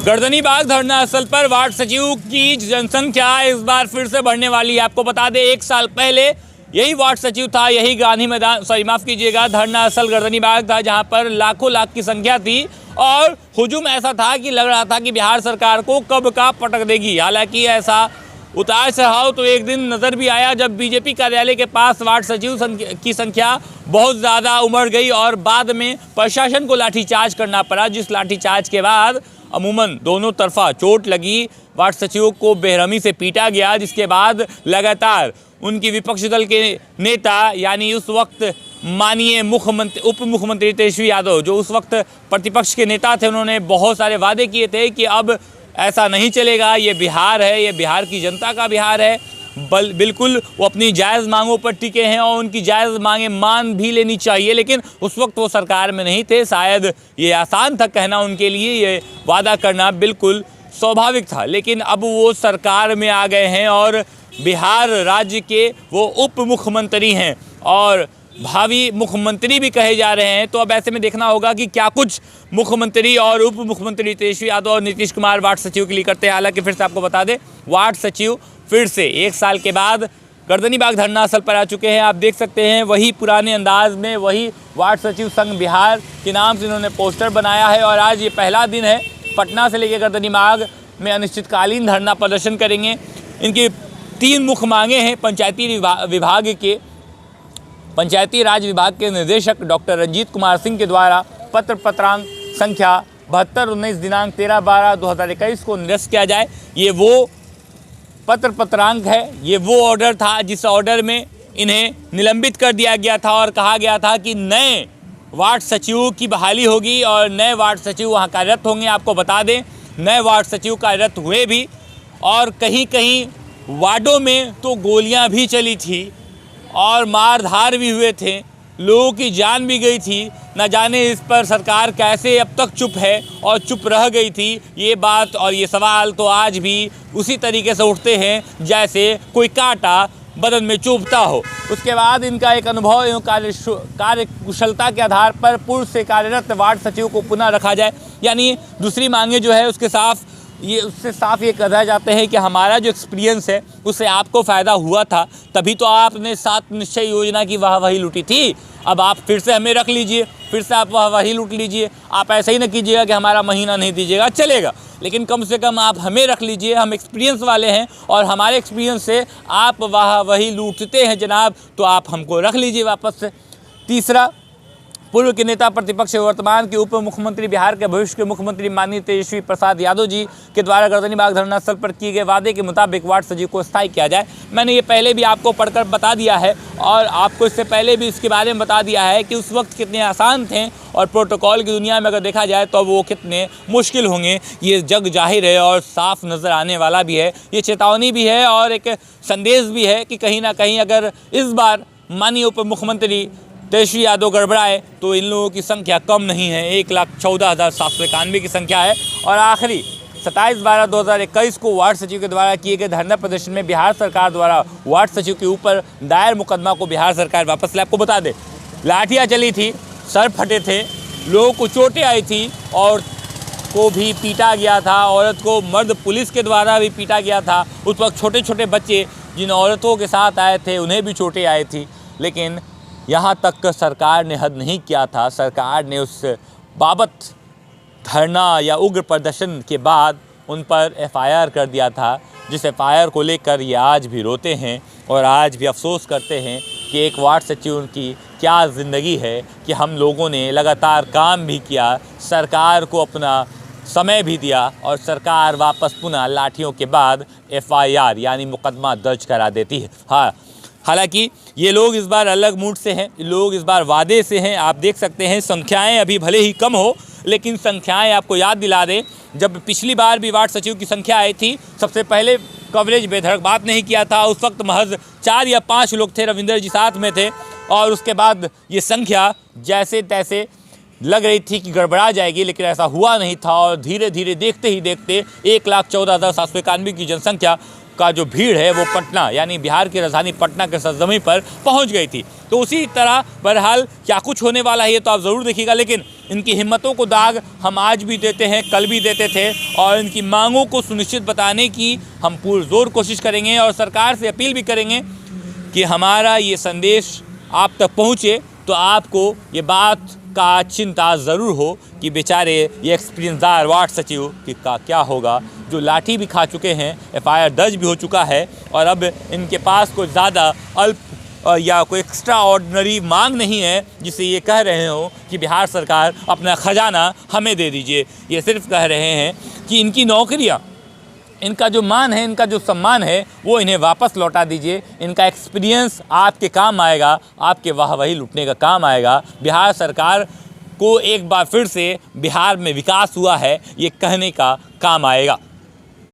गर्दनीबाग धरना स्थल पर वार्ड सचिव की जनसंख्या इस बार फिर से बढ़ने वाली है। आपको बता दें, 1 साल पहले यही वार्ड सचिव था, यही गांधी मैदान, माफ कीजिएगा, धरना स्थल गर्दनीबाग था, जहां पर लाखों लाख की संख्या थी और हुजूम ऐसा था कि लग रहा था कि बिहार सरकार को कब का पटक देगी। हालांकि ऐसा उतार चढ़ाव तो एक दिन नज़र भी आया जब बीजेपी कार्यालय के पास वार्ड सचिव की संख्या बहुत ज़्यादा उमड़ गई और बाद में प्रशासन को लाठीचार्ज करना पड़ा, जिस लाठीचार्ज के बाद अमूमन दोनों तरफा चोट लगी। वार्ड सचिव को बेरहमी से पीटा गया, जिसके बाद लगातार उनकी विपक्षी दल के नेता यानी उस वक्त माननीय उप मुख्यमंत्री तेजस्वी यादव, जो उस वक्त प्रतिपक्ष के नेता थे, उन्होंने बहुत सारे वादे किए थे कि अब ऐसा नहीं चलेगा, ये बिहार है, ये बिहार की जनता का बिहार है। बिल्कुल वो अपनी जायज़ मांगों पर टिके हैं और उनकी जायज़ मांगें मान भी लेनी चाहिए, लेकिन उस वक्त वो सरकार में नहीं थे। शायद ये आसान था कहना उनके लिए, ये वादा करना बिल्कुल स्वाभाविक था, लेकिन अब वो सरकार में आ गए हैं और बिहार राज्य के वो उप मुख्यमंत्री हैं और भावी मुख्यमंत्री भी कहे जा रहे हैं। तो अब ऐसे में देखना होगा कि क्या कुछ मुख्यमंत्री और उप मुख्यमंत्री तेजस्वी यादव और नीतीश कुमार वार्ड सचिव के लिए करते हैं। हालांकि फिर से आपको बता दें, वार्ड सचिव फिर से 1 साल के बाद गर्दनीबाग धरना स्थल पर आ चुके हैं। आप देख सकते हैं वही पुराने अंदाज में, वही वार्ड सचिव संघ बिहार के नाम से इन्होंने पोस्टर बनाया है और आज ये पहला दिन है। पटना से लेकर गर्दनीबाग में अनिश्चितकालीन धरना प्रदर्शन करेंगे। इनकी 3 मुख्य मांगे हैं। पंचायती राज विभाग के निदेशक डॉक्टर रंजीत कुमार सिंह के द्वारा पत्रांक संख्या 7219 दिनांक 13/12/2021 को निरस्त किया जाए। ये वो पत्रांक है, ये वो ऑर्डर था जिस ऑर्डर में इन्हें निलंबित कर दिया गया था और कहा गया था कि नए वार्ड सचिव की बहाली होगी और नए वार्ड सचिव वहाँ कार्यरत होंगे। आपको बता दें, नए वार्ड सचिव कार्यरत हुए भी और कहीं कहीं वार्डों में तो गोलियां भी चली थी और मारधार भी हुए थे, लोगों की जान भी गई थी। न जाने इस पर सरकार कैसे अब तक चुप है और चुप रह गई थी। ये बात और ये सवाल तो आज भी उसी तरीके से उठते हैं जैसे कोई कांटा बदन में चुभता हो। उसके बाद इनका एक अनुभव एवं कार्यकुशलता के आधार पर पूर्व से कार्यरत वार्ड सचिव को पुनः रखा जाए। यानी दूसरी मांगे जो है उससे साफ ये कहा जाते हैं कि हमारा जो एक्सपीरियंस है उससे आपको फ़ायदा हुआ था, तभी तो आपने 7 निश्चय योजना की वाहवाही लूटी थी। अब आप फिर से हमें रख लीजिए, फिर से आप वाहवाही लूट लीजिए। आप ऐसा ही ना कीजिएगा कि हमारा महीना नहीं दीजिएगा, चलेगा, लेकिन कम से कम आप हमें रख लीजिए। हम एक्सपीरियंस वाले हैं और हमारे एक्सपीरियंस से आप वाहवाही लूटते हैं जनाब, तो आप हमको रख लीजिए वापस से। तीसरा, पूर्व के नेता प्रतिपक्ष वर्तमान के उप मुख्यमंत्री, बिहार के भविष्य के मुख्यमंत्री माननीय तेजस्वी प्रसाद यादव जी के द्वारा गर्दनीबाग धरना स्थल पर किए गए वादे के मुताबिक वार्ड सचिव को स्थायी किया जाए। मैंने ये पहले भी आपको पढ़कर बता दिया है और आपको इससे पहले भी इसके बारे में बता दिया है कि उस वक्त कितने आसान थे और प्रोटोकॉल की दुनिया में अगर देखा जाए तो वो कितने मुश्किल होंगे, ये जग जाहिर है और साफ नज़र आने वाला भी है। ये चेतावनी भी है और एक संदेश भी है कि कहीं ना कहीं अगर इस बार माननीय उप मुख्यमंत्री तेजस्वी यादव गड़बड़ाए तो इन लोगों की संख्या कम नहीं है, 1,14,791 की संख्या है। और आखिरी 27/12/2021 को वार्ड सचिव के द्वारा किए गए धरना प्रदर्शन में बिहार सरकार द्वारा वार्ड सचिव के ऊपर दायर मुकदमा को बिहार सरकार वापस ले। आपको बता दें, लाठियाँ चली थी, सर फटे थे, लोगों को चोटें आई थी, औरत को भी पीटा गया था, औरत को मर्द पुलिस के द्वारा भी पीटा गया था। उस वक्त छोटे छोटे बच्चे जिन औरतों के साथ आए थे उन्हें भी चोटें आई थी, लेकिन यहाँ तक सरकार ने हद नहीं किया था। सरकार ने उस बाबत धरना या उग्र प्रदर्शन के बाद उन पर FIR कर दिया था, जिस FIR को लेकर ये आज भी रोते हैं और आज भी अफसोस करते हैं कि एक वार्ड सचिव की क्या ज़िंदगी है कि हम लोगों ने लगातार काम भी किया, सरकार को अपना समय भी दिया और सरकार वापस पुनः लाठियों के बाद FIR यानी मुकदमा दर्ज करा देती है। हाँ, हालांकि ये लोग इस बार अलग मूड से हैं, लोग इस बार वादे से हैं। आप देख सकते हैं संख्याएं अभी भले ही कम हो, लेकिन संख्याएं आपको याद दिला दें, जब पिछली बार भी वार्ड सचिव की संख्या आई थी, सबसे पहले कवरेज बेधड़क बात नहीं किया था। उस वक्त महज 4 या 5 लोग थे, रविंदर जी साथ में थे और उसके बाद ये संख्या जैसे तैसे लग रही थी कि गड़बड़ा जाएगी, लेकिन ऐसा हुआ नहीं था और धीरे धीरे देखते ही देखते 1,14,791 की जनसंख्या का जो भीड़ है वो पटना यानी बिहार की राजधानी पटना के सरजमीं पर पहुंच गई थी। तो उसी तरह बहरहाल क्या कुछ होने वाला है ये तो आप ज़रूर देखिएगा, लेकिन इनकी हिम्मतों को दाग हम आज भी देते हैं, कल भी देते थे, और इनकी मांगों को सुनिश्चित बताने की हम पुरजोर कोशिश करेंगे और सरकार से अपील भी करेंगे कि हमारा ये संदेश आप तक पहुँचे, तो आपको ये बात का चिंता ज़रूर हो कि बेचारे ये एक्सपीरियंसदार वार्ड सचिव का क्या होगा, जो लाठी भी खा चुके हैं, FIR दर्ज भी हो चुका है, और अब इनके पास कोई ज़्यादा अल्प या कोई एक्स्ट्रा ऑर्डिनरी मांग नहीं है जिसे ये कह रहे हो कि बिहार सरकार अपना ख़जाना हमें दे दीजिए। ये सिर्फ कह रहे हैं कि इनकी नौकरियाँ, इनका जो मान है, इनका जो सम्मान है, वो इन्हें वापस लौटा दीजिए। इनका एक्सपीरियंस आपके काम आएगा, आपके वाहवाही लूटने का काम आएगा। बिहार सरकार को एक बार फिर से बिहार में विकास हुआ है ये कहने का काम आएगा।